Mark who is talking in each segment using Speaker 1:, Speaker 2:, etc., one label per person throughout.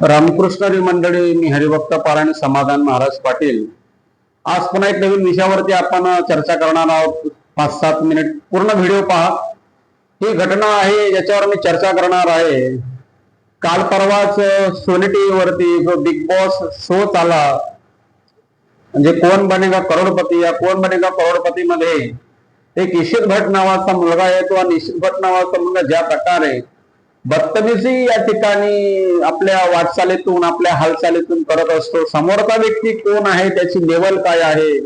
Speaker 1: रामकृष्ण मंडळी, मी हरिभक्त पारायण समाधान महाराज पाटील. आज पुन्हा एक नवीन विषयावरती आपण चर्चा करणार आहोत. 5-7 मिनिट पूर्ण व्हिडिओ पहा. ही घटना आहे ज्याच्यावर मी चर्चा करणार आहे. काल परवाच सोनी टीव्ही वरती जो बिग बॉस शो चालला, म्हणजे कोण बनेगा करोडपती, या कोण बनेगा करोडपती मध्ये एक ईशित भट नावाचा मुलगा आहे. तो ईशित भट नावाचा मुलगा ज्या प्रकारे बदतमीजी या ठिकाणी आपल्या वाटचालीतून, आपल्या हालचालीतून करत असतो, समोरचा व्यक्ती कोण आहे, त्याची लेवल काय आहे,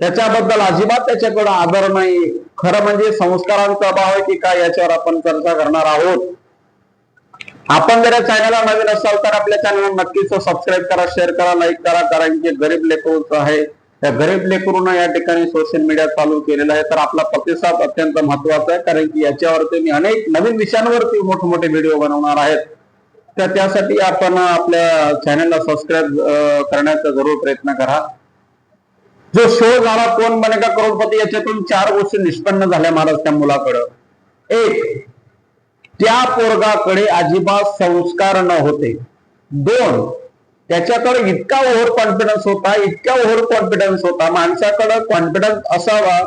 Speaker 1: त्याच्याबद्दल अजिबात त्याच्याकडे आदर नाही. खरं म्हणजे संस्कारांचा अभाव आहे की काय, याच्यावर आपण चर्चा करणार आहोत. आपण जर या चॅनलला नवीन असाल तर आपल्या चॅनलला नक्कीच सबस्क्राईब करा, शेअर करा, लाईक करा. कारण की गरीब लेकरूच आहे, त्या गरीब लेकरूंना या ठिकाणी सोशल मीडिया चालू केलेला आहे. तर आपला प्रतिसाद अत्यंत महत्वाचा आहे, कारण की याच्यावरती मी अनेक नवीन विषयांवरती मोठमोठे व्हिडिओ बनवणार आहेत. तर त्यासाठी आपण आपल्या चॅनलला सबस्क्राईब करण्याचा जरूर प्रयत्न करा. जो शो झाला कोण बनेगा करोडपती, याच्यातून 4 गोष्टी निष्पन्न झाल्या महाराज त्या मुलाकडं. एक, त्या पोरगाकडे अजिबात संस्कार न होते. 2, त्याच्याकडे इतका ओव्हर कॉन्फिडन्स होता, इतका ओव्हर कॉन्फिडन्स होता. माणसाकडे कॉन्फिडन्स असावा,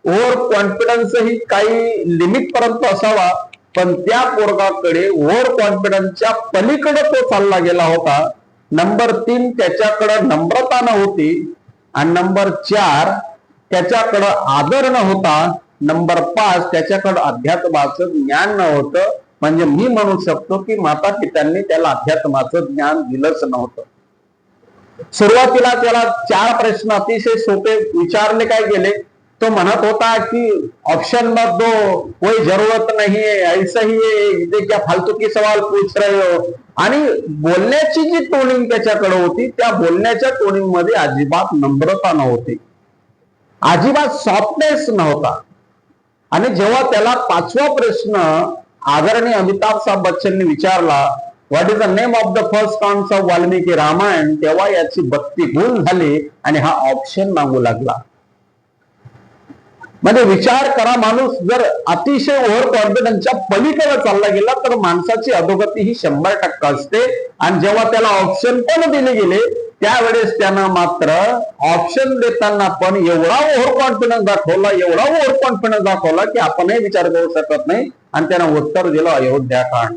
Speaker 1: ओव्हर कॉन्फिडन्स ही काही लिमिट पर्यंत असावा, पण त्या पोरगाकडे ओव्हर कॉन्फिडन्सच्या पलीकडे तो चालला गेला होता. नंबर 3, त्याच्याकडे नम्रता नव्हती. आणि नंबर 4, त्याच्याकडे आदर न होता. नंबर 5, त्याच्याकडे अध्यात्माचं ज्ञान नव्हतं. म्हणजे मी म्हणू शकतो की माता पित्यांनी त्याला अध्यात्माचं ज्ञान दिलंच नव्हतं. सुरुवातीला त्याला 4 प्रश्न अतिशय सोपे विचारले काय गेले. तो म्हणत होता की ऑप्शन में दो, कोई जरूरत नहीं है, ऐसा ही है, ये क्या फालतू की सवाल पूछ रहे हो. आणि बोलण्याची जी टोनिंग त्याच्याकडे होती, त्या बोलण्याच्या टोनिंग मध्ये अजिबात नम्रता नव्हती, अजिबात सॉफ्टनेस नव्हता. आणि जेव्हा त्याला 5वा प्रश्न आदरणीय अमिताभ साहेब बच्चननी विचारला, what is the name of the first counts of Valmiki Ramayan, तेव्हा याची बत्ती गुल झाली आणि हा ऑप्शन मागू लागला. म्हणजे विचार करा, माणूस जर अतिशय ओव्हर कॉन्फिडन्सच्या पलीकडे चालला गेला तर माणसाची अधोगती ही 100% असते. आणि जेव्हा त्याला ऑप्शन पण दिले गेले, त्यावेळेस त्यानं मात्र ऑप्शन देताना पण एवढा ओव्हर कॉन्फिडन्स दाखवला, एवढा ओव्हर कॉन्फिडन्स दाखवला की आपणही विचार करू शकत नाही. आणि त्यानं उत्तर दिलं अयोध्याकांड.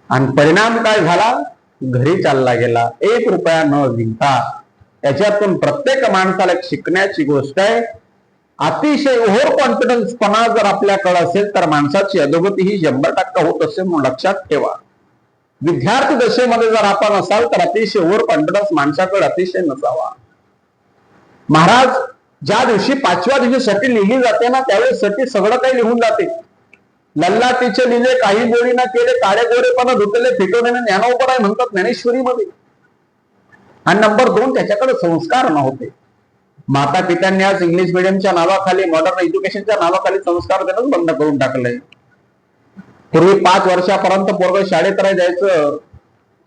Speaker 1: आणि परिणाम काय झाला, घरी चालला गेला 1 रुपया न जिंकता. त्याच्यातून प्रत्येक माणसाला एक शिकण्याची गोष्ट आहे. अतिशय ओव्हर कॉन्फिडन्स पणा जर आपल्याकडे असेल तर माणसाची अधोगती ही 100% होत असेल, म्हणून लक्षात ठेवा. विद्यार्थी दशेमध्ये जर आपण असाल तर अतिशय ओव्हर कॉन्फिडन्स माणसाकडे अतिशय नसावा. महाराज ज्या दिवशी 5व्या दिवशी सटी लिहिली जाते ना, त्यावेळेस सटी सगळं काही लिहून जाते. लल्लाटीचे लिहिले, काही गोळी ना केले, काळे गोरेपणा धुतले, फिटवण्याने ज्ञानोपर आहे म्हणतात ज्ञानेश्वरीमध्ये. आणि नंबर 2, त्याच्याकडे संस्कार नव्हते. माता पित्यांनी आज इंग्लिश मिडियमच्या नावाखाली, मॉडर्न एज्युकेशनच्या नावाखाली संस्कार देणं बंद करून टाकलंय. पूर्वी 5 वर्षापर्यंत पोरग शाळेत जायचं.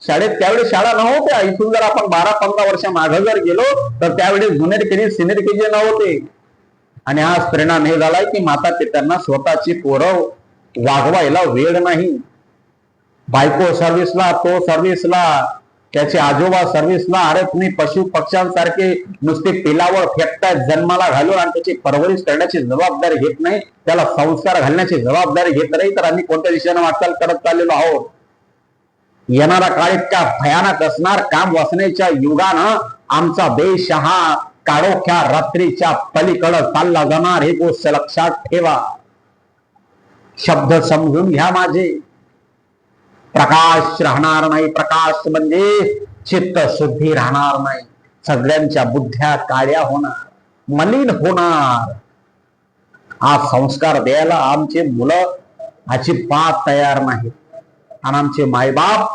Speaker 1: शाळेत त्यावेळी शाळा नव्हत्या. इथून जर आपण 12-15 वर्ष मागे जर गेलो तर त्यावेळी ज्युनियर केजी, सिनियर केजी नव्हते. आणि आज परिणाम हे झालाय की माता पित्यांना स्वतःची पोरं वागवायला वेळ नाही. बायको सर्व्हिसला, तो सर्व्हिसला, त्याचे आजोबा सर्व्हिसला. अरे तुम्ही पशु पक्ष्यांसारखे नुसते पिलावर फेकताय जन्माला घालून, आणि त्याची परवरिश करण्याची जबाबदारी घेत नाही, त्याला संस्कार घालण्याची जबाबदारी घेत नाही. तर आम्ही कोणत्या दिशेने वाटचाल करत चाललेलो आहोत. येणारा काळ इतका भयानक असणार. काम वासनेच्या युगानं आमचा देश हा काळोख्या रात्रीच्या पलीकडे चालला जाणार, ही गोष्ट लक्षात ठेवा. शब्द समजून घ्या माझे. प्रकाश राहणार नाही. प्रकाश म्हणजे चित्त शुद्धी राहणार नाही. सगळ्यांच्या बुद्ध्या काळ्या होणार, मलिन होणार. हा संस्कार द्यायला आमचे मुलं अजिबात तयार नाहीत. आणि आमचे मायबाप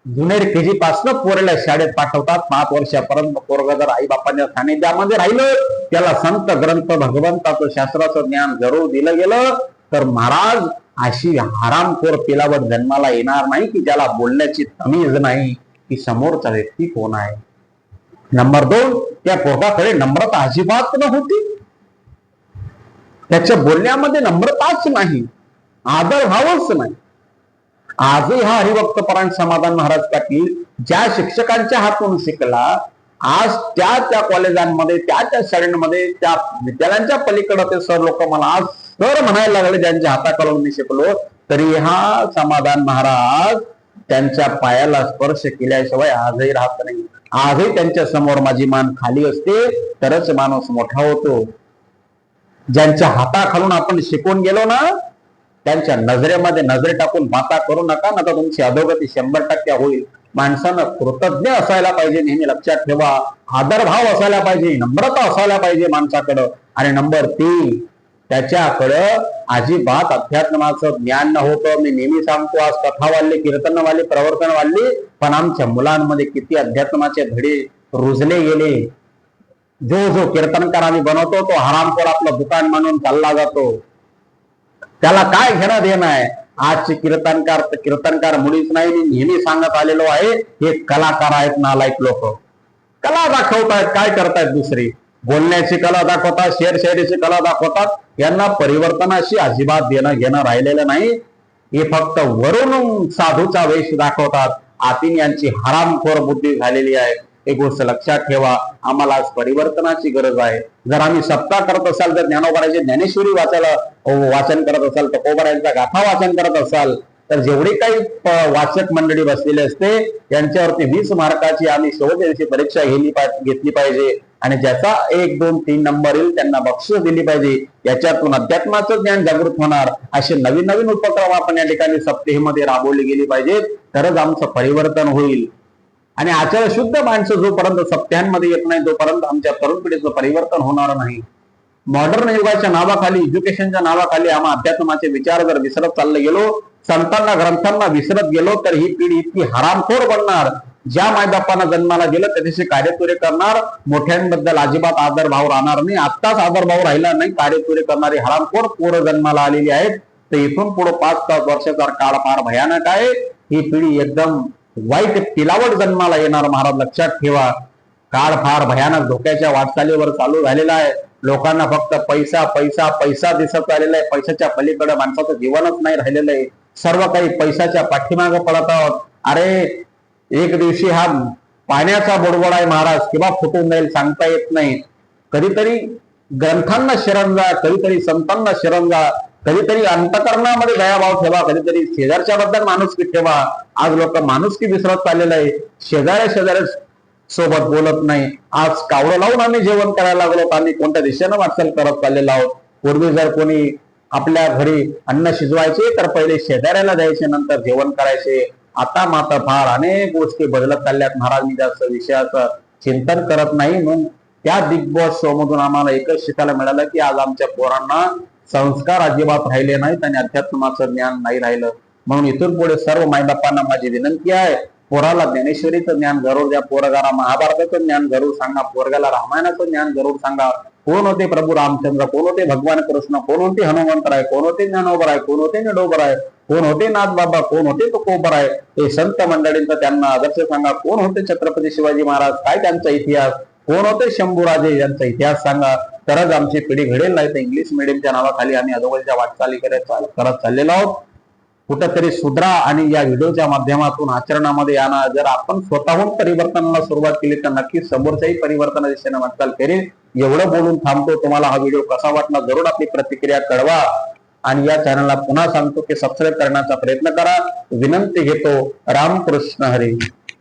Speaker 1: ज्युनियर केजी पासून पोराला शाळेत पाठवतात. 5 वर्षापर्यंत पोरग जर आई बापांच्या सानिध्यामध्ये राहिलं, त्याला संत ग्रंथ भगवंताचं शास्त्राचं ज्ञान जरूर दिलं गेलं, तर महाराज अशी हरामखोर पिलावट जन्माला येणार नाही की ज्याला बोलण्याची तमीज नाही की समोरचा व्यक्ती कोण आहे. नंबर 2, त्या पोराकडे नम्रता अजिबात नव्हती. त्याच्या बोलण्यामध्ये नम्रताच नाही, आदर भावच नाही. आजही हा हरिभक्त परायण समाधान महाराज पाटील ज्या शिक्षकांच्या हातून शिकला, आज त्या कॉलेजांमध्ये त्या शाळांमध्ये त्या विद्यालयांच्या पलीकडे ते सर लोक मला आज सर म्हणायला लागले, ज्यांच्या हाताखालून मी शिकलो, तरी हा समाधान महाराज त्यांच्या पायाला स्पर्श केल्याशिवाय आजही राहत नाही. आजही त्यांच्या समोर माझी मान खाली असते, तरच माणूस मोठा होतो. ज्यांच्या हाताखालून आपण शिकून गेलो ना, त्यांच्या नजरेमध्ये नजरे टाकून माता करू नका, ना तर तुमची अधोगती 100% होईल. माणसानं कृतज्ञ असायला पाहिजे, नेहमी लक्षात ठेवा. आदरभाव असायला पाहिजे, नम्रता असायला पाहिजे माणसाकडं. आणि नंबर 3, त्याच्याकडं अजिबात अध्यात्माचं ज्ञान नव्हतं. मी नेहमी सांगतो, आज कथा वाढली, कीर्तन वाढली, प्रवर्तन वाढली, पण आमच्या मुलांमध्ये किती अध्यात्माचे धडे रुजले गेले. जो कीर्तनकार आम्ही बनवतो तो हरामखोर आपलं दुकान म्हणून चालला जातो. त्याला काय घेणं देणं आहे? आजचे कीर्तनकार मुळीच नाही. मी नेहमी सांगत आलेलो आहे, हे कलाकार आहेत, नालायक लोक. कला दाखवतायत, काय करतायत? दुसरी बोलण्याची कला दाखवतात, शेरशायरीची कला दाखवतात. यांना परिवर्तनाशी अजिबात देणं घेणं राहिलेलं नाही. हे फक्त वरून साधूचा वेश दाखवतात. आतीन यांची हरामखोर बुद्धी झालेली आहे. एक गोष्ट लक्षात ठेवा, आम्हाला आज परिवर्तनाची गरज आहे. जर आम्ही सप्ताह करत असाल, जर ज्ञानोबाराची ज्ञानेश्वरी वाचन करत असाल, तपोबरायांचा गाथा वाचन करत असाल, तर जेवढी काही वाचक मंडळी बसलेली असते यांच्यावरती 20 मार्काची आम्ही शेवटची परीक्षा घेतली पाहिजे. आणि ज्याचा 1, 2, 3 नंबर येईल त्यांना बक्षीस दिली पाहिजे. याच्यातून अध्यात्माचं ज्ञान जागृत होणार. असे नवीन नवीन उपक्रम आपण या ठिकाणी सप्ताहामध्ये राबवले गेले पाहिजेत, तरच आमचं परिवर्तन होईल. आणि आचार शुद्ध माणसं जोपर्यंत सप्त्यांमध्ये येत नाही, तोपर्यंत आमच्या तरुण पिढीचं परिवर्तन होणार नाही. मॉडर्न युगाच्या नावाखाली, एज्युकेशनच्या नावाखाली आम्हा अध्यात्माचे विचार जर विसरत चालले गेलो, संतांना ग्रंथांना विसरत गेलो, तर ही पिढी इतकी हरामखोर बनणार. ज्या मायबापांना जन्माला गेलं त्याच्याशी कार्यतुरे करणार, मोठ्यांबद्दल अजिबात आदरभाव राहणार नाही. आत्ताच आदरभाव राहिला नाही, कार्यतुरे करणारी हरामखोर पोरं जन्माला आलेली आहेत. तर इथून पुढे 5-7 वर्षाचा काळ फार भयानक आहे. ही पिढी एकदम वाईट पिलावट जन्माला येणार. महाराज लक्षात ठेवा, काळ फार भयानक धोक्याच्या वाटचालीवर चालू झालेला आहे. लोकांना फक्त पैसा पैसा पैसा दिसत आलेला आहे. पैशाच्या पलीकडे माणसाचं जीवनच नाही राहिलेलं आहे. सर्व काही पैशाच्या पाठीमागे पडत आहोत. अरे, एक दिवशी हा पाण्याचा बुडबुड आहे महाराज, किंवा फुटून जाईल सांगता येत नाही. कधीतरी ग्रंथांना शरण जा, कधीतरी संतांना शरण जा, कधीतरी अंतकरणामध्ये दयाभाव ठेवा, कधीतरी शेजारच्या बद्दल माणुसकी ठेवा. आज लोक माणुसकी विसरत चाललेलं आहे. शेजाऱ्या सोबत बोलत नाही. आज कावडं लावून आम्ही जेवण करायला लागलो, आम्ही कोणत्या दिशेनं वाटचाल करत चाललेलो आहोत. पूर्वी जर कोणी आपल्या घरी अन्न शिजवायचे तर पहिले शेजाऱ्याला द्यायचे, नंतर जेवण करायचे. आता मात्र फार अनेक गोष्टी बदलत चालल्यात. महाराज मी जास्त विषयाचं चिंतन करत नाही. म्हणून त्या बिग बॉस शो मधून आम्हाला एकच शिकायला मिळालं की आज आमच्या पोरांना संस्कार अजिबात राहिले नाहीत आणि अध्यात्माचं ज्ञान नाही राहिलं. म्हणून इथून पुढे सर्व मायबापांना माझी विनंती आहे, पोराला ज्ञानेश्वरीचं ज्ञान जरूर द्या, पोरगाला महाभारताचं ज्ञान जरूर सांगा, पोरगाला रामायणाचं ज्ञान जरूर सांगा. कोण होते प्रभू रामचंद्र, कोण होते भगवान कृष्ण, कोण होते हनुमंतराय, कोण होते ज्ञानोबराय, कोण होते निडोबराय, कोण होते नाथबाबा, कोण होते तुकोबराय, हे संत मंडळींचा त्यांना आदर्श सांगा. कोण होते छत्रपती शिवाजी महाराज, काय त्यांचा इतिहास, कोण होते शंभूराजे यांचा इतिहास सांगा. तरच आमची पिढी घडेल. नाही तर इंग्लिश मिडियमच्या नावाखाली आम्ही अगोदरच्या वाटचाली करत चाललेलो आहोत. कुठंतरी सुधरा आणि या व्हिडिओच्या माध्यमातून आचरणामध्ये आणा. जर आपण स्वतःहून परिवर्तनाला सुरुवात केली तर नक्कीच समोरच्याही परिवर्तना दिशेने वाटचाल करेल. एवढं बोलून थांबतो. तुम्हाला हा व्हिडिओ कसा वाटला जरूर आपली प्रतिक्रिया कळवा. आणि या चॅनलला पुन्हा सांगतो की सबस्क्राईब करण्याचा प्रयत्न करा. विनंती घेतो. रामकृष्ण हरी.